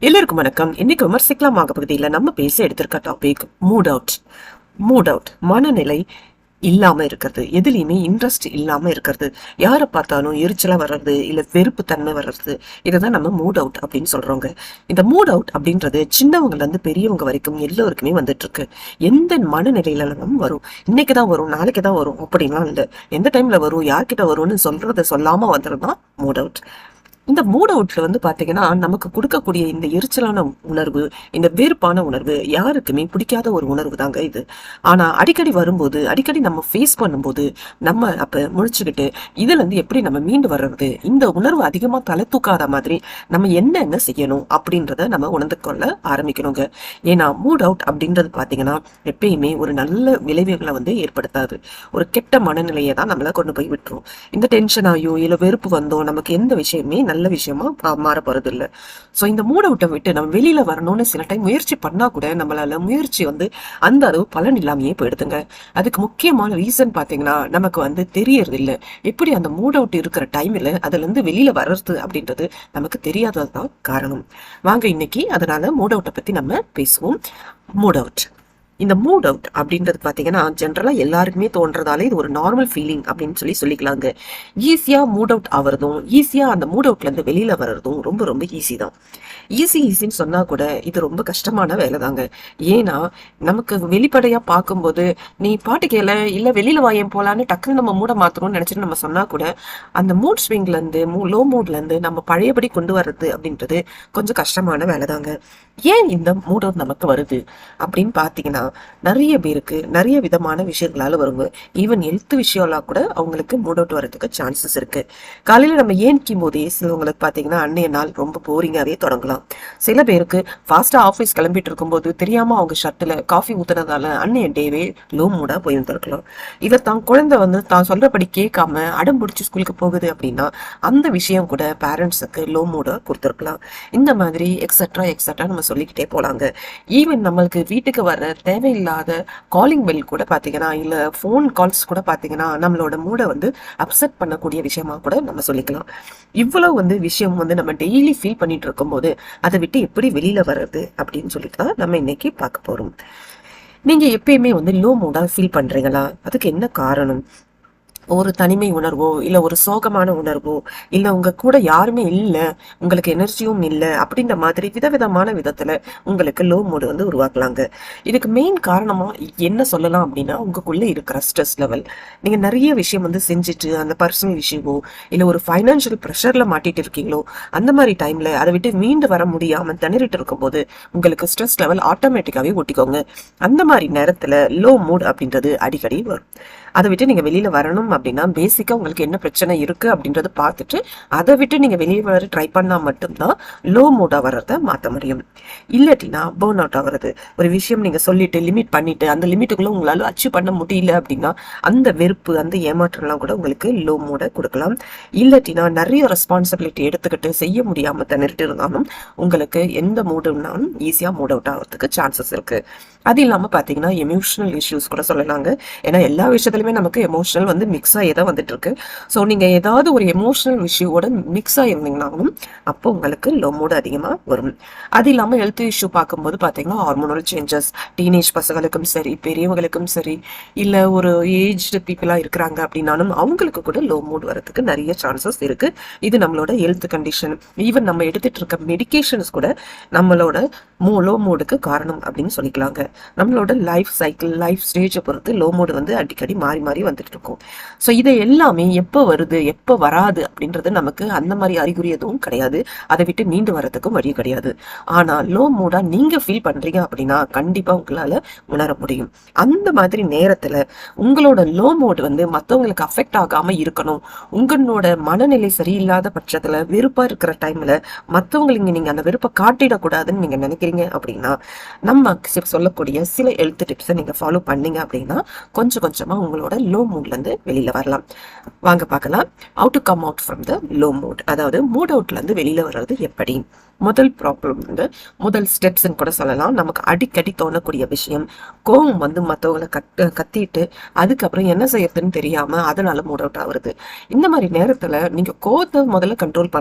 எல்லாருக்கும் வணக்கம். இன்னைக்கு விமர்சிக்கலாமாக பகுதியில் நம்ம பேச எடுத்திருக்க topic mood out. Mood out மனநிலை இல்லாம இருக்கிறது, எதுலையுமே இன்ட்ரெஸ்ட் இல்லாம இருக்கிறது, யாரை பார்த்தாலும் எரிச்சலா வர்றது இல்ல வெறுப்பு தன்மை வர்றது, இதைதான் நம்ம மூட் அவுட் அப்படின்னு சொல்றோங்க. இந்த மூட் அவுட் அப்படின்றது சின்னவங்கல இருந்து பெரியவங்க வரைக்கும் எல்லோருக்குமே வந்துட்டு இருக்கு. எந்த மனநிலையில நம்ம வரும், இன்னைக்குதான் வரும் நாளைக்கு தான் வரும் அப்படின்லாம் இல்லை. எந்த டைம்ல வரும் யார்கிட்ட வரும்னு சொல்றதை சொல்லாம வந்துடுதான் மூட் அவுட். இந்த மூட் அவுட்ல பாத்தீங்கன்னா நமக்கு கொடுக்கக்கூடிய இந்த எரிச்சலான உணர்வு, இந்த வெறுப்பான உணர்வு யாருக்குமே பிடிக்காத ஒரு உணர்வு தாங்க இது. ஆனா அடிக்கடி வரும்போது, அடிக்கடி நம்ம ஃபேஸ் பண்ணும்போது, நம்ம அப்ப முழிச்சுக்கிட்டு இதுல இருந்து எப்படி நம்ம மீண்டு வர்றது, இந்த உணர்வு அதிகமா தலை தூக்காத மாதிரி நம்ம என்ன செய்யணும் அப்படின்றத நம்ம உணர்ந்து கொள்ள ஆரம்பிக்கணுங்க. ஏன்னா மூட் அவுட் அப்படின்றது பாத்தீங்கன்னா எப்பயுமே ஒரு நல்ல விளைவுகளை ஏற்படுத்தாது. ஒரு கெட்ட மனநிலையை தான் நம்மள கொண்டு போய் விட்டுரும். இந்த டென்ஷன் ஆகியோ இல்ல வெறுப்பு வந்தோ நமக்கு எந்த விஷயமே நல்ல விஷயமா மாற போறது இல்ல. சோ இந்த மூட் அவுட்டை விட்டு நம்ம வெளியில வரணும்னு சில டைம் முயற்சி பண்ணா கூட நம்மளால முயற்சி அந்த அளவு பலன் இல்லாமையே போயிடுதுங்க. அதுக்கு முக்கியமான ரீசன் பாத்தீங்கன்னா நமக்கு தெரியறது இல்ல. எப்படி அந்த மூட் அவுட் இருக்கிற டைம்ல அதுல இருந்து வெளியில வர்றது அப்படின்றது நமக்கு தெரியாததுதான் காரணம். வாங்க இன்னைக்கு அதனால மூட் அவுட்டை பத்தி நம்ம பேசுவோம். மூட் அவுட், இந்த மூட் அவுட் அப்படின்றது பாத்தீங்கன்னா ஜென்ரலா எல்லாருக்குமே தோன்றதால இது ஒரு நார்மல் ஃபீலிங் அப்படின்னு சொல்லிக்கலாங்க. ஈஸியா மூட் அவுட் ஆவறதும், ஈஸியா அந்த மூட் அவுட்ல இருந்து வெளியில வர்றதும் ரொம்ப ரொம்ப ஈஸி தான். ஈஸின்னு சொன்னா கூட இது ரொம்ப கஷ்டமான வேலை தாங்க. ஏன்னா நமக்கு வெளிப்படையா பார்க்கும்போது நீ பாட்டு கேள இல்ல வெளியில வாயம் போலான்னு டக்குன்னு நம்ம மூட மாத்தணும்னு நினைச்சிட்டு நம்ம சொன்னா கூட அந்த மூட் ஸ்விங்ல இருந்து லோ மூட்ல இருந்து நம்ம பழையபடி கொண்டு வர்றது அப்படின்றது கொஞ்சம் கஷ்டமான வேலை தாங்க. ஏன் இந்த மூட் அவுட் நமக்கு வருது அப்படின்னு பாத்தீங்கன்னா நிறைய பேருக்கு நிறைய விதமான விஷயங்களால வருங்க. ஈவன் ஹெல்த் விஷயம்லாம் கூட அவங்களுக்கு மூட் அவுட் வரதுக்கு சான்சஸ் இருக்கு. காலையில நம்ம ஏன்க்கும் போதே சிலவங்களுக்கு பாத்தீங்கன்னா அன்னைய நாள் ரொம்ப போரிங்காவே தொடங்கலாம். சில பேருக்கு ஃபாஸ்டா ஆஃபீஸ் கிளம்பிட்டு இருக்கும்போது தெரியாம அவங்க ஷர்ட்ல காஃபி ஊத்துனதால அன்னைய டேவே லோ மூடா போயிருந்திருக்கலாம். இதை தான் குழந்தை தான் சொல்றபடி கேட்காம அடம் பிடிச்சி ஸ்கூலுக்கு போகுது அப்படின்னா அந்த விஷயம் கூட பேரண்ட்ஸுக்கு லோ மூடா கொடுத்துருக்கலாம். இந்த மாதிரி எக்ஸெட்ரா நம்ம சொல்லிக்கிட்டே போலாங்க. ஈவன் நம்மளுக்கு வீட்டுக்கு வர தேவையில்லாத காலிங் பெல் கூட பாத்தீங்கன்னா இல்ல போன் கால்ஸ் கூட பாத்தீங்கன்னா நம்மளோட மூட அப்செட் பண்ணக்கூடிய விஷயமா கூட நம்ம சொல்லிக்கலாம். இவ்வளவு விஷயம் நம்ம டெய்லி ஃபீல் பண்ணிட்டு இருக்கும் போது அதை விட்டு எப்படி வெளியில வர்றது அப்படின்னு சொல்லிட்டு தான் நம்ம இன்னைக்கு பார்க்க போறோம். நீங்க எப்பயுமே லோ மூடா ஃபீல் பண்றீங்களா? அதுக்கு என்ன காரணம்? ஒரு தனிமை உணர்வோ இல்ல ஒரு சோகமான உணர்வோ இல்ல உங்க கூட யாருமே இல்ல, உங்களுக்கு எனர்ஜியும் இல்ல அப்படின்ற மாதிரி விதவிதமான விதத்துல உங்களுக்கு லோ மூடு உருவாக்கலாங்க. இதுக்கு மெயின் காரணமா என்ன சொல்லலாம் அப்படின்னா உங்களுக்குள்ள இருக்கிற ஸ்ட்ரெஸ் லெவல். நீங்க நிறைய விஷயம் செஞ்சுட்டு அந்த பர்சனல் விஷயமோ இல்ல ஒரு பைனான்சியல் ப்ரெஷர்ல மாட்டிட்டு இருக்கீங்களோ அந்த மாதிரி டைம்ல அதை விட்டு மீண்டு வர முடியாம திணறிட்டு இருக்கும் போது உங்களுக்கு ஸ்ட்ரெஸ் லெவல் ஆட்டோமேட்டிக்காவே ஓட்டிக்கோங்க. அந்த மாதிரி நேரத்துல லோ மூட் அப்படின்றது அடிக்கடி வரும். அதை விட்டு நீங்க வெளியில வரணும் அப்படின்னா பேசிக்கா உங்களுக்கு என்ன பிரச்சனை இருக்கு அப்படின்றத பார்த்துட்டு அதை விட்டு நீங்க வெளியே வர ட்ரை பண்ணா மட்டும்தான் லோ மூடா வர்றத மாற்ற முடியும். இல்லாட்டினா பர்ன் அவுட் ஆகுறது. ஒரு விஷயம் நீங்க சொல்லிட்டு லிமிட் பண்ணிட்டு அந்த லிமிட்டுக்குள்ள உங்களால அச்சீவ் பண்ண முடியல அப்படின்னா அந்த வெறுப்பு அந்த ஏமாற்றம்லாம் கூட உங்களுக்கு லோ மூட கொடுக்கலாம். இல்லாட்டினா நிறைய ரெஸ்பான்சிபிலிட்டி எடுத்துக்கிட்டு செய்ய முடியாம திணறிட்டு இருந்தாலும் உங்களுக்கு எந்த மூடுனாலும் ஈஸியா மூட் அவுட் ஆகிறதுக்கு சான்சஸ் இருக்கு. அது இல்லாம பாத்தீங்கன்னா எமோஷனல் இஷ்யூஸ் கூட சொல்லலாங்க. ஏன்னா எல்லா விஷயத்துலயுமே நமக்கு எமோஷனல் மிக்ஸ் ஆகி தான் வந்துட்டு இருக்கு. ஸோ நீங்க ஏதாவது ஒரு எமோஷனல் இஷ்யூவோட மிக்ஸ் ஆகிருந்தீங்கன்னாலும் அப்போ உங்களுக்கு லோ மூட் அதிகமா வரும். அது இல்லாம ஹெல்த் இஷ்யூ பார்க்கும்போது பாத்தீங்கன்னா ஹார்மோனல் சேஞ்சஸ் டீனேஜ் பசங்களுக்கும் சரி பெரியவங்களுக்கும் சரி இல்ல ஒரு ஏஜ்டு பீப்புளா இருக்கிறாங்க அப்படின்னாலும் அவங்களுக்கு கூட லோ மூட் வரதுக்கு நிறைய சான்சஸ் இருக்கு. இது நம்மளோட ஹெல்த் கண்டிஷன், ஈவன் நம்ம எடுத்துட்டு இருக்க மெடிகேஷன்ஸ் கூட நம்மளோட லோ மூடுக்கு காரணம் அப்படின்னு சொல்லிக்கலாங்க. நம்மளோட லைஃப் சைக்கிள் லைஃப் ஸ்டேஜை பொறுத்து லோ மூடு அடிக்கடி மாறி மாறி வந்துட்டு இருக்கும். ஸோ இதை எல்லாமே எப்போ வருது எப்போ வராது அப்படின்றது நமக்கு அந்த மாதிரி அறிகுறி எதுவும் கிடையாது. அதை விட்டு மீண்டு வரதுக்கும் வழி கிடையாது. ஆனா லோ மூடா நீங்க ஃபீல் பண்றீங்க அப்படின்னா கண்டிப்பா உங்களால உணர முடியும். அந்த மாதிரி நேரத்துல உங்களோட லோ மூட் மற்றவங்களுக்கு அஃபெக்ட் ஆகாம இருக்கணும். உங்களோட மனநிலை சரியில்லாத பட்சத்துல வெறுப்பா இருக்கிற டைம்ல மற்றவங்களுக்கு நீங்க அந்த வெறுப்பை காட்டிடக்கூடாதுன்னு நீங்க நினைக்கிறீங்க அப்படின்னா நம்ம சொல்லக்கூடிய சில ஹெல்த் டிப்ஸை நீங்க ஃபாலோ பண்ணீங்க அப்படின்னா கொஞ்சம் கொஞ்சமா உங்களோட உங்களோட லோ மூட்ல இருந்து வெளியில வரலாம். வாங்க பார்க்கலாம் how to come out from the low mood. அதாவது மூட் அவுட்ல இருந்து வெளியில வர்றது எப்படி. முதல் ப்ராப்ளம் வந்து முதல் ஸ்டெப்ஸ்ன்னு கூட சொல்லலாம். நமக்கு அடிக்கடி தோணக்கூடிய விஷயம், கோவம் வந்து மற்றவங்களை கத்திட்டு அதுக்கப்புறம் என்ன செய்யறதுன்னு தெரியாம அதனால மூட் அவுட் ஆகுறது. இந்த மாதிரி நேரத்துல நீங்க கோவத்தை முதல்ல கண்ட்ரோல்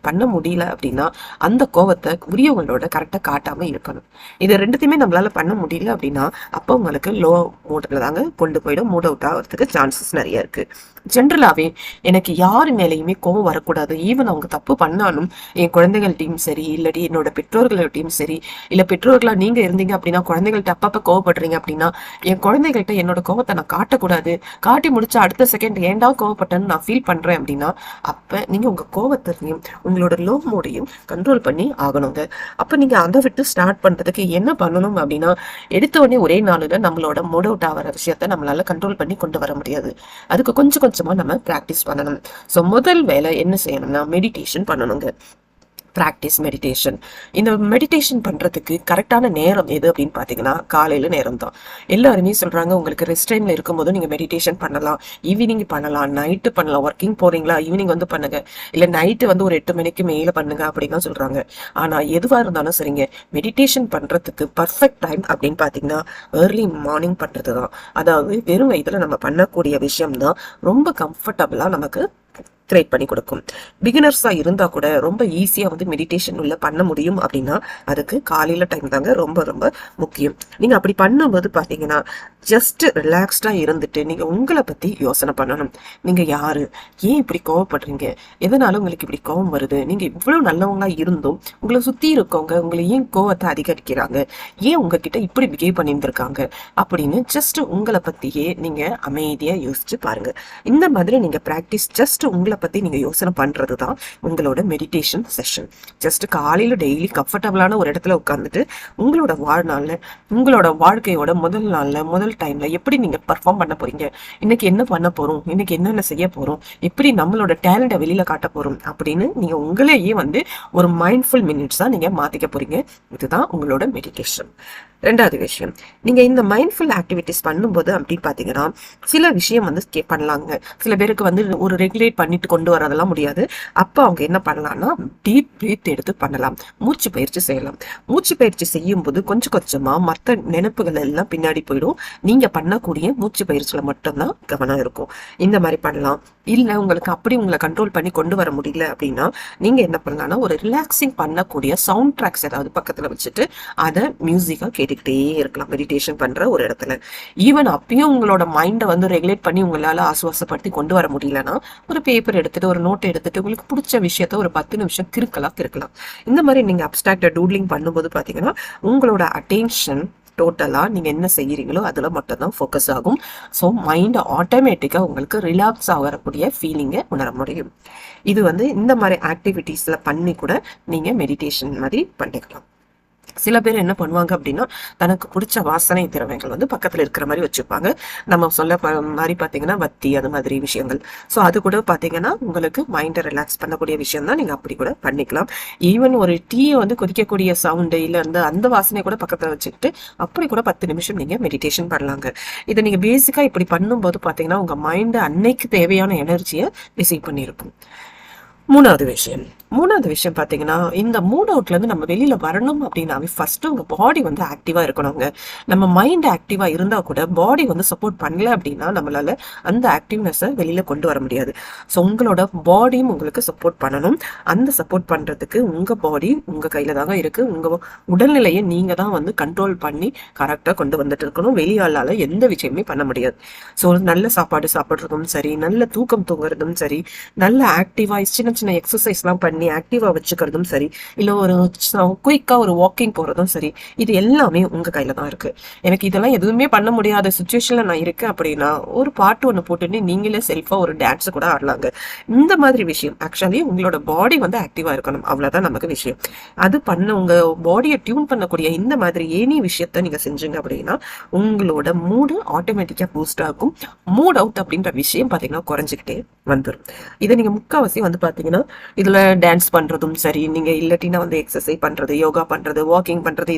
பண்ண முடியல அப்படின்னா அந்த கோவத்தை உரியவங்களோட கரெக்டா காட்டாம இருக்கணும். இது ரெண்டுத்தையுமே நம்மளால பண்ண முடியல அப்படின்னா அப்போ உங்களுக்கு லோ மூட்ல தாங்க கொண்டு போயிடும். மூட் அவுட் ஆகிறதுக்கு சான்சஸ் நிறைய இருக்கு. ஜென்ரலாவே எனக்கு யாரு மேலேயுமே கோவம் வரக்கூடாது. ஈவன் அவங்க தப்பு பண்ணாலும் என் குழந்தைகள்ட்டையும் சரி, இல்லாட்டி என்னோட பெற்றோர்கள்ட்டையும் சரி, இல்ல பெற்றோர்களா நீங்க இருந்தீங்க அப்படின்னா குழந்தைகள்ட்ட அப்பப்ப கோவப்படுறீங்க அப்படின்னா என் குழந்தைகள்ட்ட என்னோட கோவத்தை நான் காட்டக்கூடாது. காட்டி முடிச்சா அடுத்த செகண்ட் ஏண்டா கோவப்பட்டேன்னு நான் ஃபீல் பண்றேன் அப்படின்னா அப்ப நீங்க உங்க கோவத்தையும் உங்களோட லோ மூடையும் கண்ட்ரோல் பண்ணி ஆகணுங்க. அப்ப நீங்க அதை விட்டு ஸ்டார்ட் பண்றதுக்கு என்ன பண்ணணும் அப்படின்னா, எடுத்த உடனே ஒரே நாளுல நம்மளோட மூட் அவுட் ஆகிற விஷயத்த நம்மளால கண்ட்ரோல் பண்ணி கொண்டு வர முடியாது. அதுக்கு கொஞ்சம் கொஞ்சமா நம்ம பிராக்டிஸ் பண்ணணும். ஸோ முதல் வேலை என்ன செய்யணும்னா மெடிடேஷன் பண்ணணுங்க. Practice meditation. இந்த மெடிடேஷன் பண்றதுக்கு கரெக்டான நேரம் எது அப்படின்னு பாத்தீங்கன்னா காலையில நேரம் தான். எல்லாருமே சொல்றாங்க உங்களுக்கு ரெஸ்ட் டைம்ல இருக்கும்போது நீங்க மெடிடேஷன் பண்ணலாம், ஈவினிங் பண்ணலாம், நைட்டு பண்ணலாம். ஒர்க்கிங் போறீங்களா ஈவினிங் வந்து பண்ணுங்க, இல்ல நைட்டு வந்து ஒரு 8 மணிக்கு மேல பண்ணுங்க அப்படின்னு சொல்றாங்க. ஆனா எதுவா இருந்தாலும் சரிங்க, மெடிடேஷன் பண்றதுக்கு பர்ஃபெக்ட் டைம் அப்படின்னு பாத்தீங்கன்னா ஏர்லி மார்னிங் பண்றதுதான். அதாவது வெறும் வயதுல நம்ம பண்ணக்கூடிய விஷயம் தான் ரொம்ப கம்ஃபர்டபுளா நமக்கு கிரியேட் பண்ணி கொடுக்கும். பிகினர்ஸா இருந்தா கூட ரொம்ப ஈஸியா வந்து மெடிடேஷன் உள்ள பண்ண முடியும் அப்படின்னா அதுக்கு காலையில டைம் தாங்க ரொம்ப ரொம்ப முக்கியம். நீங்க அப்படி பண்ணும்போது பாத்தீங்கன்னா ஜஸ்ட் ரிலாக்ஸ்டா இருந்துட்டு நீங்க உங்களை பத்தி யோசனை பண்ணணும். நீங்க யாரு, ஏன் இப்படி கோவப்படுறீங்க, எதனால உங்களுக்கு இப்படி கோவம் வருது, நீங்க இவ்வளவு நல்லவங்களா இருந்தும் உங்களை சுத்தி இருக்கவங்க உங்களை ஏன் கோவத்தை அதிகரிக்கிறாங்க, ஏன் உங்ககிட்ட இப்படி பிஹேவ் பண்ணியிருந்திருக்காங்க அப்படின்னு ஜஸ்ட் உங்களை பத்தியே நீங்க அமைதியா யோசிச்சு பாருங்க. இந்த மாதிரி நீங்க பிராக்டிஸ் ஜஸ்ட் உங்களை பத்தி நீங்க யோசனை பண்றதுதான் உங்களோட மெடிடேஷன் செஷன். ஜஸ்ட் காலையில டெய்லி கம்ஃபர்டபுளான ஒரு இடத்துல உட்கார்ந்துட்டு உங்களோட வாழ்நாள்ல உங்களோட வாழ்க்கையோட முதல் நாள்ல முதல் டைம்ல எப்படி நீங்க பர்ஃபார்ம் பண்ண போறீங்க, இன்னைக்கு என்ன பண்ண போறோம், இன்னைக்கு என்னென்ன செய்ய போறோம், எப்படி நம்மளோட டேலண்ட வெளியில காட்ட போறோம் அப்படின்னு நீங்க உங்களையே வந்து ஒரு மைண்ட்ஃபுல் மினிட்ஸா நீங்க மாத்திக்க போறீங்க. இதுதான் உங்களோட மெடிடேஷன். ரெண்டாவது விஷயம், நீங்க இந்த மைண்ட்ஃபுல் ஆக்டிவிட்டிஸ் பண்ணும்போது அப்படின்னு பாத்தீங்கன்னா சில விஷயம் வந்து பண்ணலாங்க. சில பேருக்கு வந்து ஒரு ரெகுலேட் பண்ணிட்டு கொண்டு வரதெல்லாம் முடியாது. அப்ப அவங்க என்ன பண்ணலாம்னா டீப் பிரீத் எடுத்து பண்ணலாம், மூச்சு பயிற்சி செய்யலாம். மூச்சு பயிற்சி செய்யும் போது கொஞ்சம் கொஞ்சமா மற்ற நினைப்புகள் எல்லாம் பின்னாடி போயிடும். நீங்க பண்ணக்கூடிய மூச்சு பயிற்சியில மட்டும்தான் கவனம் இருக்கும். இந்த மாதிரி பண்ணலாம். இல்ல உங்களுக்கு அப்படி உங்களை கண்ட்ரோல் பண்ணி கொண்டு வர முடியல அப்படின்னா நீங்க என்ன பண்ணலாம்னா ஒரு ரிலாக்ஸிங் பண்ணக்கூடிய சவுண்ட் ட்ராக்ஸ் ஏதாவது பக்கத்துல வச்சுட்டு அதை மியூசிக்கா கேட்டுக்கிட்டே இருக்கலாம் மெடிடேஷன் பண்ற ஒரு இடத்துல. ஈவன் அப்பயும் உங்களோட மைண்டை வந்து ரெகுலேட் பண்ணி உங்களால ஆசுவாசப்படுத்தி கொண்டு வர முடியலன்னா ஒரு பேப்பர் எடுத்துட்டு ஒரு நோட் எடுத்துட்டு உங்களுக்கு பிடிச்ச விஷயத்த ஒரு 10 நிமிஷம் கிறுக்கலாம். இந்த மாதிரி நீங்க அப்ஸ்ட்ராக்ட் டூட்லிங் பண்ணும்போது பாத்தீங்கன்னா உங்களோட அட்டென்ஷன் டோட்டலா நீங்க என்ன செய்யறீங்களோ அதுல மட்டும் தான் ஃபோக்கஸ் ஆகும். ஸோ மைண்ட் ஆட்டோமேட்டிக்கா உங்களுக்கு ரிலாக்ஸ் ஆகக்கூடிய ஃபீலிங்கை உணர முடியும். இது வந்து இந்த மாதிரி ஆக்டிவிட்டீஸ்ல பண்ணி கூட நீங்க மெடிடேஷன் மாதிரி பண்ணிக்கலாம். சில பேர் என்ன பண்ணுவாங்க அப்படின்னா தனக்கு பிடிச்ச வாசனை திரவியங்கள் வந்து பக்கத்துல இருக்கிற மாதிரி வச்சுப்பாங்க. நம்ம சொல்ல மாதிரி பாத்தீங்கன்னா வத்தி அது மாதிரி விஷயங்கள். ஸோ அது கூட பாத்தீங்கன்னா உங்களுக்கு மைண்டை ரிலாக்ஸ் பண்ணக்கூடிய விஷயம் தான். நீங்க அப்படி கூட பண்ணிக்கலாம். ஈவன் ஒரு டீயை வந்து கொதிக்கக்கூடிய சவுண்டு இல்ல அந்த வாசனை கூட பக்கத்துல வச்சுக்கிட்டு அப்படி கூட 10 நிமிஷம் நீங்க மெடிடேஷன் பண்ணலாங்க. இதை நீங்க பேசிக்கா இப்படி பண்ணும்போது பாத்தீங்கன்னா உங்க மைண்ட் அன்னைக்கு தேவையான எனர்ஜியை ரிசீவ் பண்ணியிருக்கும். மூணாவது விஷயம் பாத்தீங்கன்னா இந்த மூட் அவுட்ல இருந்து நம்ம வெளியில வரணும் அப்படின்னாவே ஃபர்ஸ்ட் உங்க பாடி வந்து ஆக்டிவா இருக்கணுங்க. நம்ம மைண்ட் ஆக்டிவா இருந்தா கூட பாடி வந்து சப்போர்ட் பண்ணல அப்படின்னா நம்மளால அந்த ஆக்டிவ்னஸை வெளியில கொண்டு வர முடியாது. ஸோ உங்களோட பாடியும் உங்களுக்கு சப்போர்ட் பண்ணணும். அந்த சப்போர்ட் பண்றதுக்கு உங்க பாடி உங்க கையில தாங்க இருக்கு. உங்க உடல்நிலையை நீங்க தான் வந்து கண்ட்ரோல் பண்ணி கரெக்டா கொண்டு வந்துட்டு இருக்கணும். வெளியாளால எந்த விஷயமே பண்ண முடியாது. ஸோ நல்ல சாப்பாடு சாப்பிட்றதும் சரி, நல்ல தூக்கம் தூங்குறதும் சரி, நல்ல ஆக்டிவா சின்ன சின்ன எக்ஸசைஸ் எல்லாம் பண்ணி ஆக்டிவா வச்சுக்கிறதும் சரி, இல்ல ஒரு குயிக்கா ஒரு வாக்கிங் போறதும் சரி, இது எல்லாமே உங்க கையில தான் இருக்கு. எனக்கு இதெல்லாம் எதுவுமே பண்ண முடியாத சுச்சுவேஷன்ல நான் இருக்கேன் அப்படின்னா ஒரு பாட்டு ஒண்ணு போட்டுட்டு நீங்களே செல்ஃபா ஒரு டான்ஸ் கூட ஆடலாங்க. இந்த மாதிரி விஷயம் ஆக்சுவலி உங்களோட பாடி வந்து ஆக்டிவா இருக்கணும், அவ்வளவுதான் நமக்கு விஷயம். அது பண்ண உங்க பாடியை டியூன் பண்ணக்கூடிய இந்த மாதிரி ஏனி விஷயத்த நீங்க செஞ்சீங்க அப்படின்னா உங்களோட மூடு ஆட்டோமேட்டிக்கா பூஸ்ட் ஆகும். மூட் அவுட் அப்படின்ற விஷயம் பாத்தீங்கன்னா குறைஞ்சிக்கிட்டே வந்துடும். இதை நீங்க முக்காவாசி வந்து பாத்தீங்கன்னா இதுல டான்ஸ் பண்றதும் சரி, நீங்க இல்லாட்டினா வந்து எக்ஸசைஸ் பண்றது, யோகா பண்றது, வாக்கிங் பண்றது,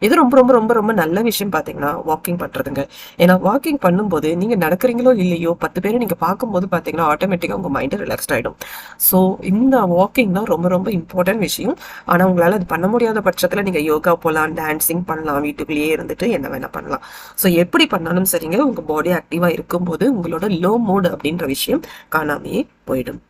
இது ரொம்ப ரொம்ப ரொம்ப ரொம்ப நல்ல விஷயம் பாத்தீங்கன்னா வாக்கிங் பண்றதுங்க. ஏன்னா வாக்கிங் பண்ணும்போது நீங்க நடக்கிறீங்களோ இல்லையோ 10 பேரை நீங்க பார்க்கும்போது பாத்தீங்கன்னா ஆட்டோமேட்டிக்கா உங்க மைண்ட் ரிலாக்ஸ்ட் ஆயிடும். ஸோ இந்த வாக்கிங் தான் ரொம்ப ரொம்ப இம்பார்ட்டன்ட் விஷயம். ஆனா உங்களால அது பண்ண முடியாத பட்சத்துல நீங்க யோகா போகலாம், டான்சிங் பண்ணலாம், வீட்டுக்குள்ளேயே இருந்துட்டு என்ன வேணா பண்ணலாம். ஸோ எப்படி பண்ணாலும் சரிங்க, உங்க பாடி ஆக்டிவா இருக்கும்போது உங்களோட லோ மூட் அப்படின்ற விஷயம் காணாமையே போயிடும்.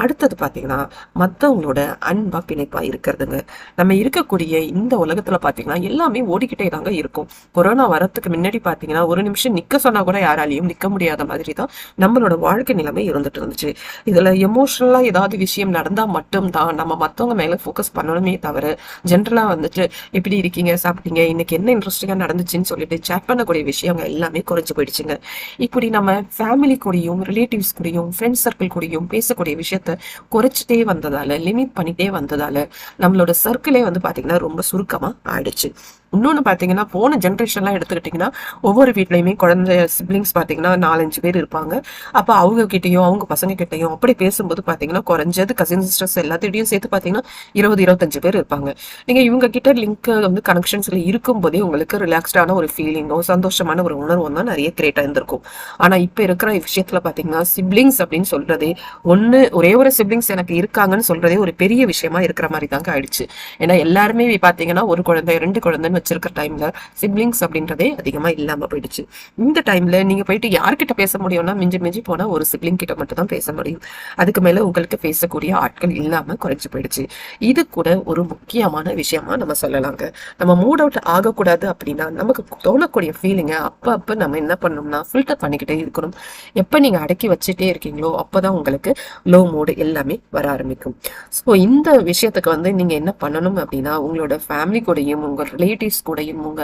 அடுத்தது பாத்தீங்கன்னா மத்தவங்களோட அன்பா பிணைப்பா இருக்கிறதுங்க. நம்ம இருக்கக்கூடிய இந்த உலகத்துல பாத்தீங்கன்னா எல்லாமே ஓடிக்கிட்டே தாங்க இருக்கும். கொரோனா வரத்துக்கு முன்னாடி பாத்தீங்கன்னா ஒரு நிமிஷம் நிக்க சொன்னா கூட யாராலையும் நிக்க முடியாத மாதிரி தான் நம்மளோட வாழ்க்கை நிலைமை இருந்துட்டு இருந்துச்சு. இதுல எமோஷனலா ஏதாவது விஷயம் நடந்தா மட்டும்தான் நம்ம மத்தவங்க மேல ஃபோக்கஸ் பண்ணணுமே தவிர, ஜென்ரலா வந்துட்டு எப்படி இருக்கீங்க, சாப்பிட்டீங்க, இன்னைக்கு என்ன இன்ட்ரெஸ்டிங்கா நடந்துச்சுன்னு சொல்லிட்டு சேட் பண்ணக்கூடிய விஷயங்கள் எல்லாமே குறைஞ்சு போயிடுச்சுங்க. இப்படி நம்ம ஃபேமிலி கூடயும், ரிலேட்டிவ்ஸ் கூடயும், ஃப்ரெண்ட்ஸ் சர்க்கிள் கூடயும் பேசக்கூடிய விஷயத்த குறைச்சிட்டே வந்ததால, லிமிட் பண்ணிட்டே வந்ததால நம்மளோட சர்க்கிளே வந்து பாத்தீங்கன்னா ரொம்ப சுருக்கமா ஆயிடுச்சு. இன்னொன்னு பாத்தீங்கன்னா போன ஜென்ரேஷன்லாம் எடுத்துக்கிட்டீங்கன்னா ஒவ்வொரு வீட்லயுமே குழந்தை சிப்ளிங்ஸ் பாத்தீங்கன்னா 4-5 பேர் இருப்பாங்க. அப்ப அவங்க கிட்டயும் அவங்க பசங்க கிட்டயும் அப்படி பேசும்போது பாத்தீங்கன்னா குறைஞ்சது கசின் சிஸ்டர்ஸ் எல்லாத்திட்டையும் சேர்த்து பாத்தீங்கன்னா 20-25 பேர் இருப்பாங்க. நீங்க இவங்க கிட்ட லிங்க் வந்து கனெக்ஷன்ஸ்ல இருக்கும் போதே உங்களுக்கு ரிலாக்ஸ்டான ஒரு ஃபீலிங்கோ சந்தோஷமான ஒரு உணர்வும் தான் நிறைய கிரியேட் ஆயிருந்திருக்கும். ஆனா இப்ப இருக்கிற விஷயத்துல பாத்தீங்கன்னா சிப்ளிங்ஸ் அப்படின்னு சொல்றதே ஒரே ஒரு சிப்ளிங்ஸ் எனக்கு இருக்காங்கன்னு சொல்றதே ஒரு பெரிய விஷயமா இருக்கிற மாதிரி தாங்க ஆயிடுச்சு. ஏன்னா எல்லாருமே பாத்தீங்கன்னா ஒரு குழந்தை 2 குழந்தைன்னு வச்சிருக்கிற டைம்ல சிப்லிங்ஸ் அப்படின்றதே அதிகமா இல்லாம போயிடுச்சு. இந்த டைம்ல நீங்க போயிட்டு யார்கிட்ட பேச முடியும்னா மிஞ்சி மிஞ்சி போனா ஒரு சிப்லிங் கிட்ட மட்டும் தான் பேச முடியும். அதுக்கு மேல உங்களுக்கு பேசக்கூடிய ஆட்கள் இல்லாம குறைஞ்சு போயிடுச்சு. இது கூட ஒரு முக்கியமான விஷயமா நம்ம சொல்லலாங்க. நம்ம மூட் அவுட் ஆகக்கூடாது அப்படின்னா நமக்கு தோணக்கூடிய ஃபீலிங்க அப்ப நம்ம என்ன பண்ணணும்னா ஃபில்டர் பண்ணிக்கிட்டே இருக்கணும். எப்ப நீங்க அடக்கி வச்சுட்டே இருக்கீங்களோ அப்பதான் உங்களுக்கு லோ மூடு எல்லாமே வர ஆரம்பிக்கும். ஸோ இந்த விஷயத்துக்கு வந்து நீங்க என்ன பண்ணணும் அப்படின்னா உங்களோட ஃபேமிலி கூடயும் உங்க ரிலேட்டிவ்ஸ் கூடயும் உங்க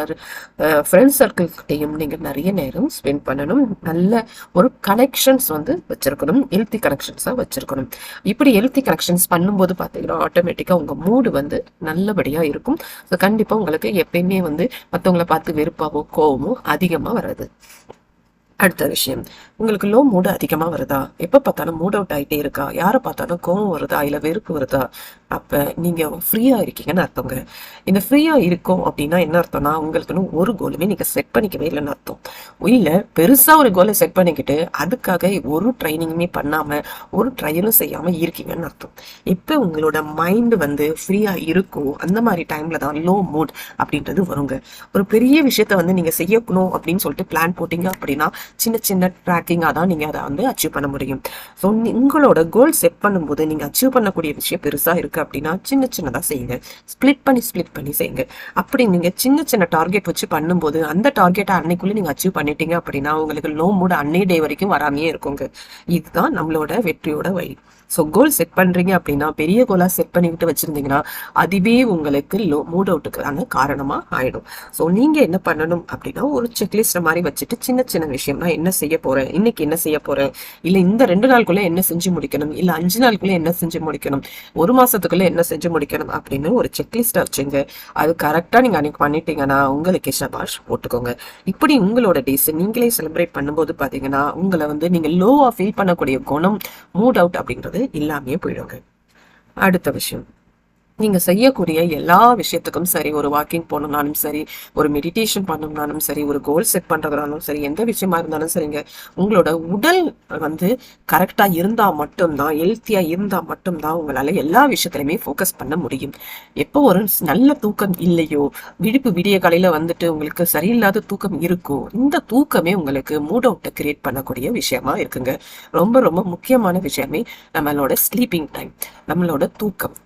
ஃப்ரெண்ட்ஸ் சர்க்கிள் கிட்டையும் நீங்க நிறைய நேரம் ஸ்பெண்ட் பண்ணணும். நல்ல ஒரு கனெக்ஷன்ஸ் வந்து வச்சிருக்கணும், ஹெல்த்தி கனெக்ஷன்ஸா வச்சிருக்கணும். இப்படி ஹெல்த்தி கனெக்ஷன்ஸ் பண்ணும்போது பாத்தீங்கன்னா ஆட்டோமேட்டிக்கா உங்க மூடு வந்து நல்லபடியா இருக்கும். ஸோ கண்டிப்பா உங்களுக்கு எப்பயுமே வந்து மற்றவங்களை பார்த்து வெறுப்பாவோ கோவமோ அதிகமா வராது. அடுத்த விஷயம், உங்களுக்கு லோ மூடு அதிகமா வருதா, எப்ப பார்த்தாலும் மூட் அவுட் ஆயிட்டே இருக்கா, யாரை பார்த்தாலும் கோவம் வருதா இல்ல வெறுப்பு வருதா, அப்ப நீங்க ஃப்ரீயா இருக்கீங்கன்னு அர்த்தங்க. இந்த ஃப்ரீயா இருக்கும் அப்படின்னா என்ன அர்த்தம்னா உங்களுக்குன்னு ஒரு கோலுமே நீங்க செட் பண்ணிக்கவே இல்லைன்னு அர்த்தம். இல்ல பெருசா ஒரு கோலை செட் பண்ணிக்கிட்டு அதுக்காக ஒரு ட்ரைனிங்குமே பண்ணாம ஒரு ட்ரையலும் செய்யாம இருக்கீங்கன்னு அர்த்தம். எப்ப உங்களோட மைண்ட் வந்து ஃப்ரீயா இருக்கும் அந்த மாதிரி டைம்ல தான் லோ மூட் அப்படின்றது வருங்க. ஒரு பெரிய விஷயத்த வந்து நீங்க செய்யணும் அப்படின்னு சொல்லிட்டு பிளான் போட்டீங்க அப்படின்னா சின்ன சின்ன ட்ராக்கிங்கா தான் நீங்க அதை வந்து அச்சீவ் பண்ண முடியும். ஸோ உங்களோட கோல் செட் பண்ணும்போது நீங்க அச்சீவ் பண்ணக்கூடிய விஷயம் பெருசா இருக்கு அப்படின்னா சின்ன சின்னதா செய்யுங்க. ஸ்பிளிட் பண்ணி செய்யுங்க. அப்படி நீங்க சின்ன சின்ன டார்கெட் வச்சு பண்ணும்போது அந்த டார்கெட்டை அன்னைக்குள்ள நீங்க அச்சீவ் பண்ணிட்டீங்க அப்படின்னா உங்களுக்கு லோ மூட் அன்னை டே வரைக்கும் வராமையே இருக்குங்க. இதுதான் நம்மளோட வெற்றியோட வழி. ஸோ கோல் செட் பண்றீங்க அப்படின்னா பெரிய கோலா செட் பண்ணிக்கிட்டு வச்சிருந்தீங்கன்னா அதுவே உங்களுக்கு லோ மூட் அவுட்டுக்கான காரணமா ஆயிடும். ஸோ நீங்க என்ன பண்ணணும் அப்படின்னா ஒரு செக்லிஸ்ட் மாதிரி வச்சுட்டு சின்ன சின்ன விஷயம்னா என்ன செய்ய போறேன், இன்னைக்கு என்ன செய்ய போறேன், இல்ல இந்த 2 நாளுக்குள்ள என்ன செஞ்சு முடிக்கணும், இல்ல 5 நாளுக்குள்ள என்ன செஞ்சு முடிக்கணும், 1 மாசத்துக்குள்ள என்ன செஞ்சு முடிக்கணும் அப்படின்னு ஒரு செக்லிஸ்ட் வச்சுங்க. அது கரெக்டா நீங்க அன்னைக்கு பண்ணிட்டீங்கன்னா உங்களுக்கு ஷபாஷ் போட்டுக்கோங்க. இப்படி உங்களோட டேஸ் நீங்களே செலிப்ரேட் பண்ணும்போது பாத்தீங்கன்னா உங்களை வந்து நீங்க லோவா ஃபீல் பண்ணக்கூடிய குணம் மூட் அவுட் அப்படின்றது இல்லாமையே போயிடுங்க. அடுத்த விஷயம், நீங்க செய்யக்கூடிய எல்லா விஷயத்துக்கும் சரி, ஒரு வாக்கிங் போகணும்னாலும் சரி, ஒரு மெடிடேஷன் பண்ணணும்னாலும் சரி, ஒரு கோல் செட் பண்றதுனாலும் சரி, எந்த விஷயமா இருந்தாலும் சரிங்க, உங்களோட உடல் வந்து கரெக்டா இருந்தா மட்டும்தான், ஹெல்த்தியா இருந்தா மட்டும்தான் உங்களால எல்லா விஷயத்திலுமே ஃபோக்கஸ் பண்ண முடியும். எப்போ ஒரு நல்ல தூக்கம் இல்லையோ, விடிய காலையில வந்துட்டு உங்களுக்கு சரியில்லாத தூக்கம் இருக்கோ, இந்த தூக்கமே உங்களுக்கு மூட் அவுட்டை கிரியேட் பண்ணக்கூடிய விஷயமா இருக்குங்க. ரொம்ப ரொம்ப முக்கியமான விஷயமே நம்மளோட ஸ்லீப்பிங் டைம், நம்மளோட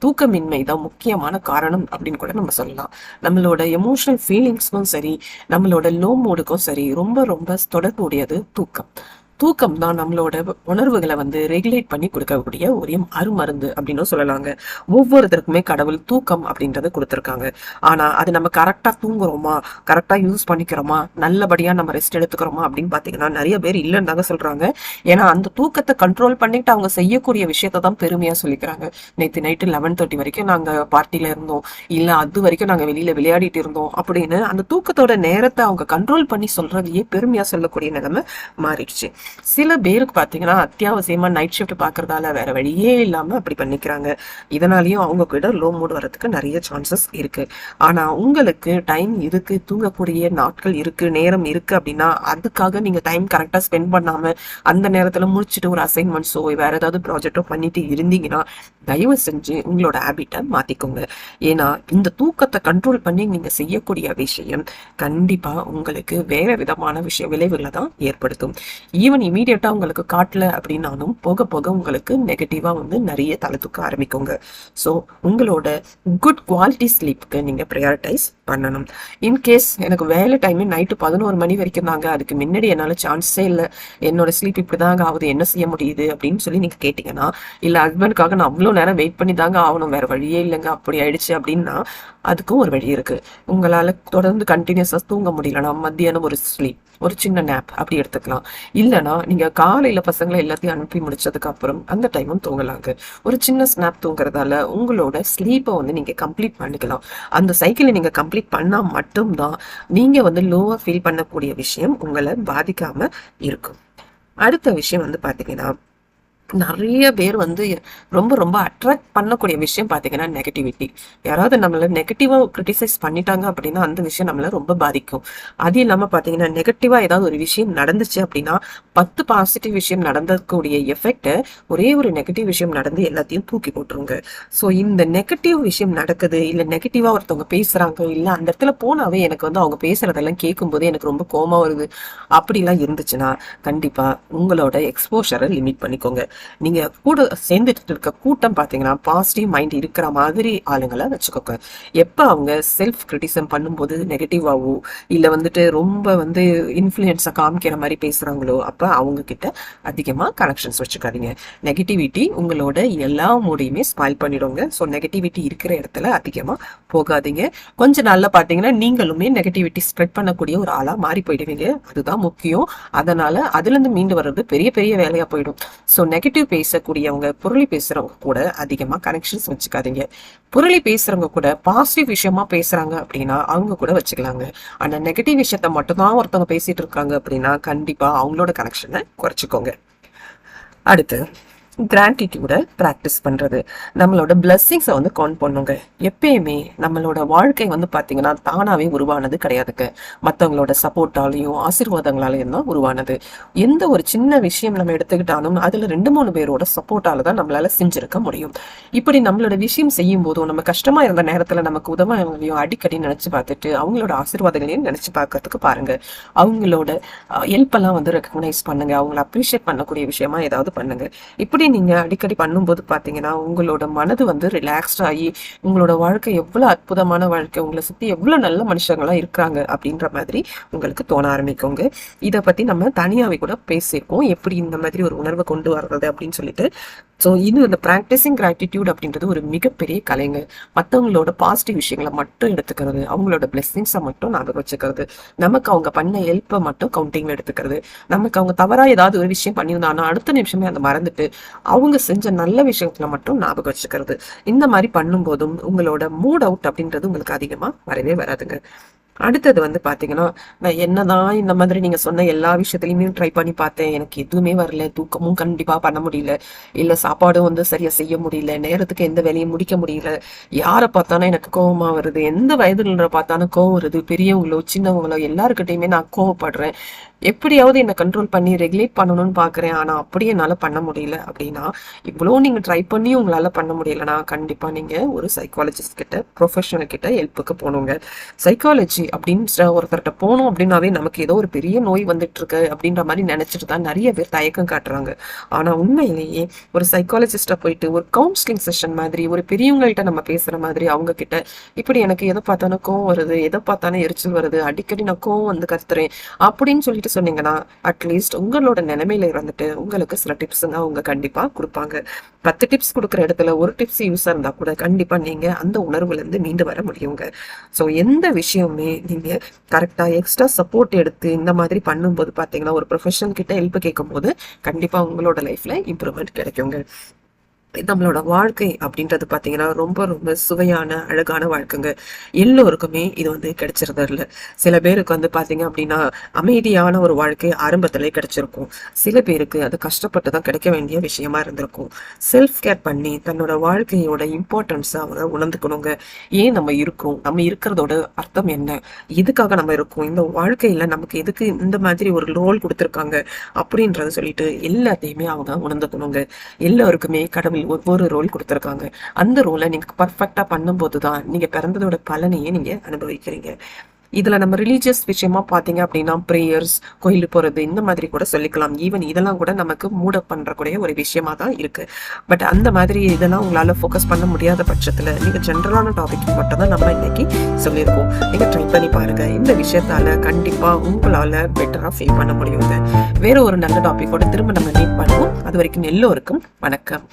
தூக்கமின்மை தான் முக்கியமான காரணம் அப்படின்னு கூட நம்ம சொல்லலாம். நம்மளோட எமோஷனல் ஃபீலிங்ஸ்க்கும் சரி, நம்மளோட லோ மூடுக்கும் சரி ரொம்ப ரொம்ப தொடர்புடையது தூக்கம். தூக்கம் தான் நம்மளோட உணர்வுகளை வந்து ரெகுலேட் பண்ணி கொடுக்கக்கூடிய ஒரு அருமருந்து அப்படின்னு சொல்லலாங்க. ஒவ்வொருத்தருக்குமே கடவுள் தூக்கம் அப்படின்றத கொடுத்துருக்காங்க. ஆனா அது நம்ம கரெக்டா தூங்குறோமா, கரெக்டா யூஸ் பண்ணிக்கிறோமா, நல்லபடியா நம்ம ரெஸ்ட் எடுத்துக்கிறோமா அப்படின்னு பாத்தீங்கன்னா நிறைய பேர் இல்லைன்னு தாங்க சொல்றாங்க. ஏன்னா அந்த தூக்கத்தை கண்ட்ரோல் பண்ணிட்டு அவங்க செய்யக்கூடிய விஷயத்த தான் பெருமையா சொல்லிக்கிறாங்க. நேற்று நைட்டு 11:30 வரைக்கும் நாங்க பார்ட்டில இருந்தோம், இல்ல அது வரைக்கும் நாங்க வெளியில விளையாடிட்டு இருந்தோம் அப்படின்னு அந்த தூக்கத்தோட நேரத்தை அவங்க கண்ட்ரோல் பண்ணி சொல்றதையே பெருமையா சொல்லக்கூடிய நிலைமை மாறிடுச்சு. சில பேருக்கு பார்த்தீங்கன்னா அத்தியாவசியமா நைட் ஷிஃப்ட் பார்க்கறதால வேற வழியே இல்லாம அப்படி பண்ணிக்கிறாங்க. இதனாலயும் அவங்க கிட்ட லோ மூட் வரதுக்கு நிறைய சான்சஸ் இருக்கு. ஆனா உங்களுக்கு டைம் இருக்கு, தூங்கக்கூடிய நாட்கள் இருக்கு, நேரம் இருக்கு அப்படின்னா அதுக்காக நீங்க டைம் கரெக்டா ஸ்பெண்ட் பண்ணாம அந்த நேரத்துல முடிச்சுட்டு ஒரு அசைன்மெண்ட்ஸோ வேற ஏதாவது ப்ராஜெக்டோ பண்ணிட்டு இருந்தீங்கன்னா தயவு செஞ்சு உங்களோட ஹேபிட்டை மாத்திக்கோங்க. ஏன்னா இந்த தூக்கத்தை கண்ட்ரோல் பண்ணி நீங்க செய்யக்கூடிய விஷயம் கண்டிப்பா உங்களுக்கு வேற விதமான விளைவுகளை தான் ஏற்படுத்தும். ஈவன் இமீடியட்டா உங்களுக்கு காட்டல அப்படின்னாலும் போக போக உங்களுக்கு நெகட்டிவா வந்து நிறைய தலை தூக்க ஆரம்பிக்குங்க. ஸோ உங்களோட குட் குவாலிட்டி ஸ்லீப்புக்கு நீங்க ப்ரையாரிட்டைஸ் பண்ணணும். இன்கேஸ் எனக்கு வேலை டைம் நைட்டு 11 மணி வரைக்கும் தாங்க, அதுக்கு முன்னாடி என்னால் சான்ஸே இல்லை, என்னோட ஸ்லீப் இப்படிதாங்க ஆகுது, என்ன செய்ய முடியுது அப்படின்னு சொல்லி நீங்க கேட்டீங்கன்னா, இல்ல ஹஸ்பண்டுக்காக நான் அவ்வளோ நேரம் வெயிட் பண்ணி தாங்க ஆகணும், வேற வழியே இல்லைங்க அப்படி ஆயிடுச்சு அப்படின்னா அதுக்கும் ஒரு வழி இருக்கு. உங்களால தொடர்ந்து கண்டினியூஸா தூங்க முடியலன்னா மத்தியானம் ஒரு ஸ்லீப், ஒரு சின்ன நேப் அப்படி எடுத்துக்கலாம். இல்லைன்னா நீங்க காலையில பசங்களை எல்லாத்தையும் அனுப்பி முடிச்சதுக்கு அப்புறம் அந்த டைமும் தூங்கலாங்க. ஒரு சின்ன ஸ்னாப் தூங்குறதால உங்களோட ஸ்லீப்பை வந்து நீங்க கம்ப்ளீட் பண்ணிக்கலாம். அந்த சைக்கிளை நீங்க கம்ப்ளீட் பண்ணா மட்டும்தான் நீங்க வந்து லோவா ஃபீல் பண்ணக்கூடிய விஷயம் உங்களை பாதிக்காம இருக்கும். அடுத்த விஷயம் வந்து பாத்தீங்கன்னா, நிறைய பேர் வந்து ரொம்ப ரொம்ப அட்ராக்ட் பண்ணக்கூடிய விஷயம் பார்த்தீங்கன்னா நெகட்டிவிட்டி. யாராவது நம்மளை நெகட்டிவாக கிரிட்டிசைஸ் பண்ணிட்டாங்க அப்படின்னா அந்த விஷயம் நம்மளை ரொம்ப பாதிக்கும். அது இல்லாமல் பார்த்தீங்கன்னா நெகட்டிவாக ஏதாவது ஒரு விஷயம் நடந்துச்சு அப்படின்னா 10 பாசிட்டிவ் விஷயம் நடந்தக்கூடிய எஃபெக்டை ஒரே ஒரு நெகட்டிவ் விஷயம் நடந்து எல்லாத்தையும் தூக்கி போட்டுருங்க. ஸோ இந்த நெகட்டிவ் விஷயம் நடக்குது, இல்லை நெகட்டிவாக ஒருத்தவங்க பேசுகிறாங்க, இல்லை அந்த இடத்துல போனாவே எனக்கு வந்து அவங்க பேசுறதெல்லாம் கேட்கும்போது எனக்கு ரொம்ப கோபம் வருது அப்படிலாம் இருந்துச்சுன்னா கண்டிப்பாக உங்களோட எக்ஸ்போஷரை லிமிட் பண்ணிக்கோங்க. நீங்க கூட சேர்ந்துட்டு இருக்க கூட்டம் பாத்தீங்கன்னா பாசிட்டிவ் மைண்ட் இருக்கிற மாதிரி ஆளுங்களை வச்சுக்கோங்க. எப்ப அவங்க செல்ஃப் கிரிட்டிசம் பண்ணும்போது நெகட்டிவாவோ இல்ல வந்துட்டு ரொம்ப வந்து இன்ஃபுளுன்ஸை காமிக்கிற மாதிரி பேசுறாங்களோ அப்ப அவங்க கிட்ட அதிகமா கனெக்ஷன்ஸ் வச்சுக்காதீங்க. நெகட்டிவிட்டி உங்களோட எல்லா மூடையுமே ஸ்பாயில் பண்ணிடுங்க. ஸோ நெகட்டிவிட்டி இருக்கிற இடத்துல அதிகமா போகாதீங்க. கொஞ்ச நாள்ல பாத்தீங்கன்னா நீங்களுமே நெகட்டிவிட்டி ஸ்ப்ரெட் பண்ணக்கூடிய ஒரு ஆளா மாறி போயிடுவீங்க. அதுதான் முக்கியம். அதனால அதுல இருந்து மீண்டு வர்றது பெரிய பெரிய வேலையா போயிடும். ஸோ நெகட்டிவ் பேசக்கூடியவங்க, புரளி பேசுறவங்க கூட அதிகமா கனெக்ஷன்ஸ் வச்சுக்காதீங்க. புரளி பேசுறவங்க கூட பாசிட்டிவ் விஷயமா பேசுறாங்க அப்படின்னா அவங்க கூட வச்சுக்கலாங்க. ஆனா நெகட்டிவ் விஷயத்த மட்டும்தான் ஒருத்தவங்க பேசிட்டு இருக்காங்க அப்படின்னா கண்டிப்பா அவங்களோட கனெக்ஷனை குறைச்சிக்கோங்க. அடுத்து கிராட்டிடியூட ப்ராக்டிஸ் பண்றது, நம்மளோட பிளெஸ்ஸிங்ஸை வந்து கவுண்ட் பண்ணுங்க. எப்பயுமே நம்மளோட வாழ்க்கை வந்து பாத்தீங்கன்னா தானாவே உருவானது கிடையாதுங்க. மற்றவங்களோட சப்போர்ட்டாலையும் ஆசீர்வாதங்களாலையும் தான் உருவானது. எந்த ஒரு சின்ன விஷயம் நம்ம எடுத்துக்கிட்டாலும் அதுல 2-3 பேரோட சப்போர்ட்டால தான் நம்மளால செஞ்சிருக்க முடியும். இப்படி நம்மளோட விஷயம் செய்யும் போதும் நம்ம கஷ்டமா இருந்த நேரத்துல நமக்கு உதவியும் அடிக்கடி நினைச்சு பார்த்துட்டு அவங்களோட ஆசீர்வாதங்களையும் நினைச்சு பார்க்கறதுக்கு பாருங்க. அவங்களோட ஹெல்ப் எல்லாம் வந்து ரெக்கக்னைஸ் பண்ணுங்க. அவங்களை அப்ரிஷியேட் பண்ணக்கூடிய விஷயமா ஏதாவது பண்ணுங்க. இப்படி நீங்க அடிக்கடி பண்ணும்போது பாத்தீங்கன்னா உங்களோட மனது வந்து ரிலாக்ஸ்ட் ஆகி உங்களோட வாழ்க்கை எவ்வளவு அற்புதமான வாழ்க்கை, உங்களை சுத்தி எவ்வளவு நல்ல மனுஷங்களா இருக்காங்க அப்படின்ற மாதிரி உங்களுக்கு தோண ஆரம்பிக்குங்க. இதை பத்தி நம்ம தனியாவே கூட பேசியிருக்கோம், எப்படி இந்த மாதிரி ஒரு உணர்வை கொண்டு வர்றது அப்படின்னு சொல்லிட்டு. ஸோ இது இந்த ப்ராக்டிசிங் கிராட்டிடியூட் அப்படின்றது ஒரு மிகப்பெரிய கலைங்க. மற்றவங்களோட பாசிட்டிவ் விஷயங்களை மட்டும் எடுத்துக்கிறது, அவங்களோட பிளெஸிங்ஸை மட்டும் ஞாபகம் வச்சுக்கிறது, நமக்கு அவங்க பண்ண ஹெல்ப்பை மட்டும் கவுண்டிங்ல எடுத்துக்கிறது, நமக்கு அவங்க தவறா ஏதாவது ஒரு விஷயம் பண்ணியிருந்தாங்கன்னா அடுத்த நிமிஷமே அதை மறந்துட்டு அவங்க செஞ்ச நல்ல விஷயத்துல மட்டும் ஞாபகம் வச்சுக்கிறது. இந்த மாதிரி பண்ணும் போதும் உங்களோட மூட் அவுட் அப்படின்றது உங்களுக்கு அதிகமா வரவே வராதுங்க. அடுத்தது வந்து பாத்தீங்கன்னா, நான் என்னதான் இந்த மாதிரி நீங்க சொன்ன எல்லா விஷயத்துலயுமே ட்ரை பண்ணி பார்த்தேன், எனக்கு எதுவுமே வரல, தூக்கமும் கண்டிப்பா பண்ண முடியல, இல்ல சாப்பாடும் வந்து சரியா செய்ய முடியல, நேரத்துக்கு எந்த வேலையும் முடிக்க முடியல, யாரை பார்த்தாலும் எனக்கு கோவமா வருது, எந்த வயதுல பார்த்தாலும் கோவம் வருது, பெரியவங்களோ சின்னவங்களோ எல்லாருக்கிட்டையுமே நான் கோவப்படுறேன், எப்படியாவது என்னை கண்ட்ரோல் பண்ணி ரெகுலேட் பண்ணணும்னு பாக்குறேன், ஆனா அப்படியே என்னால பண்ண முடியல அப்படின்னா, இவ்வளோ நீங்க ட்ரை பண்ணி உங்களால பண்ண முடியலன்னா கண்டிப்பா நீங்க ஒரு சைக்காலஜிஸ்ட் கிட்ட, ப்ரொஃபஷனல் கிட்ட ஹெல்ப்புக்கு போகணுங்க. சைக்காலஜி அப்படின்னு ஒருத்தர்கிட்ட போனோம் அப்படின்னாவே நமக்கு ஏதோ ஒரு பெரிய நோய் வந்துட்டு இருக்கு அப்படின்ற மாதிரி நினைச்சிட்டு தான் நிறைய பேர் தயக்கம் காட்டுறாங்க. ஆனா உண்மையிலேயே ஒரு சைக்காலஜிஸ்டா போயிட்டு ஒரு கவுன்சிலிங் செஷன் மாதிரி ஒரு பெரியவங்கள்ட்ட நம்ம பேசுற மாதிரி அவங்க கிட்ட, இப்படி எனக்கு எதை பார்த்தாலும் கோவம் வருது, எதை பார்த்தாலும் எரிச்சல் வருது, அடிக்கடி நான் கோவம் வந்து கத்துறேன் அப்படின்னு சொல்லிட்டு சொன்னீங்கன்னா அட்லீஸ்ட் உங்களோட நிலைமையில இருந்துட்டு உங்களுக்கு சில டிப்ஸ் அவங்க கண்டிப்பா கொடுப்பாங்க. 10 டிப்ஸ் கொடுக்குற இடத்துல ஒரு டிப்ஸ் யூஸ் இருந்தா கூட கண்டிப்பா நீங்க அந்த உணர்வுல இருந்து மீண்டு வர முடியுங்க. ஸோ எந்த விஷயமே நீங்க கரெக்டா எக்ஸ்ட்ரா சப்போர்ட் எடுத்து இந்த மாதிரி பண்ணும்போது பாத்தீங்கன்னா ஒரு ப்ரொஃபஷனல் கிட்ட ஹெல்ப் கேட்கும் போது கண்டிப்பா உங்களோட லைஃப்ல இம்ப்ரூவ்மெண்ட் கிடைக்குங்க. நம்மளோட வாழ்க்கை அப்படின்றது பாத்தீங்கன்னா ரொம்ப ரொம்ப சுவையான அழகான வாழ்க்கைங்க. எல்லோருக்குமே இது கிடைச்சிருது இல்ல. சில பேருக்கு பாத்தீங்க அப்படின்னா அமைதியான ஒரு வாழ்க்கை ஆரம்பத்திலே கிடைச்சிருக்கும். சில பேருக்கு அது கஷ்டப்பட்டு தான் கிடைக்க வேண்டிய விஷயமா இருந்திருக்கும். செல்ஃப் கேர் பண்ணி தன்னோட வாழ்க்கையோட இம்பார்ட்டன்ஸை அவங்க உணர்ந்துக்கணுங்க. ஏன் நம்ம இருக்கோம், நம்ம இருக்கிறதோட அர்த்தம் என்ன, எதுக்காக நம்ம இருக்கோம், இந்த வாழ்க்கையில நமக்கு எதுக்கு இந்த மாதிரி ஒரு ரோல் கொடுத்துருக்காங்க அப்படின்றத சொல்லிட்டு எல்லாத்தையுமே அவங்க உணர்ந்துக்கணுங்க. எல்லாருக்குமே கடவுள் ஒவ்வொரு ரோல் கொடுத்துருக்காங்க. அந்த ரோலை நீங்க பர்ஃபெக்டா பண்ணும்போது தான் நீங்க பிறந்ததோட பலனையே நீங்க அனுபவிக்கிறீங்க. இதுல நம்ம ரிலீஜியஸ் விஷயமா பாத்தீங்க அப்படின்னா பிரேயர்ஸ், கோயிலுக்கு போறது, இந்த மாதிரி கூட சொல்லிக்கலாம். ஈவன் இதெல்லாம் கூட நமக்கு மூட பண்றக்கூடிய ஒரு விஷயமா தான் இருக்கு. பட் அந்த மாதிரி இதெல்லாம் உங்களால ஃபோக்கஸ் பண்ண முடியாத பட்சத்துல நீங்க ஜென்ரலான டாபிக் மட்டும் தான் நம்ம இன்னைக்கு சொல்லியிருக்கோம். நீங்க ட்ரை பண்ணி பாருங்க. இந்த விஷயத்தால கண்டிப்பா உங்களால பெட்டரா ஃபீல் பண்ண முடியுங்க. வேற ஒரு நல்ல டாபிக்கோட திரும்ப நம்ம மீட் பண்ணுவோம். அது வரைக்கும் எல்லோருக்கும் வணக்கம்.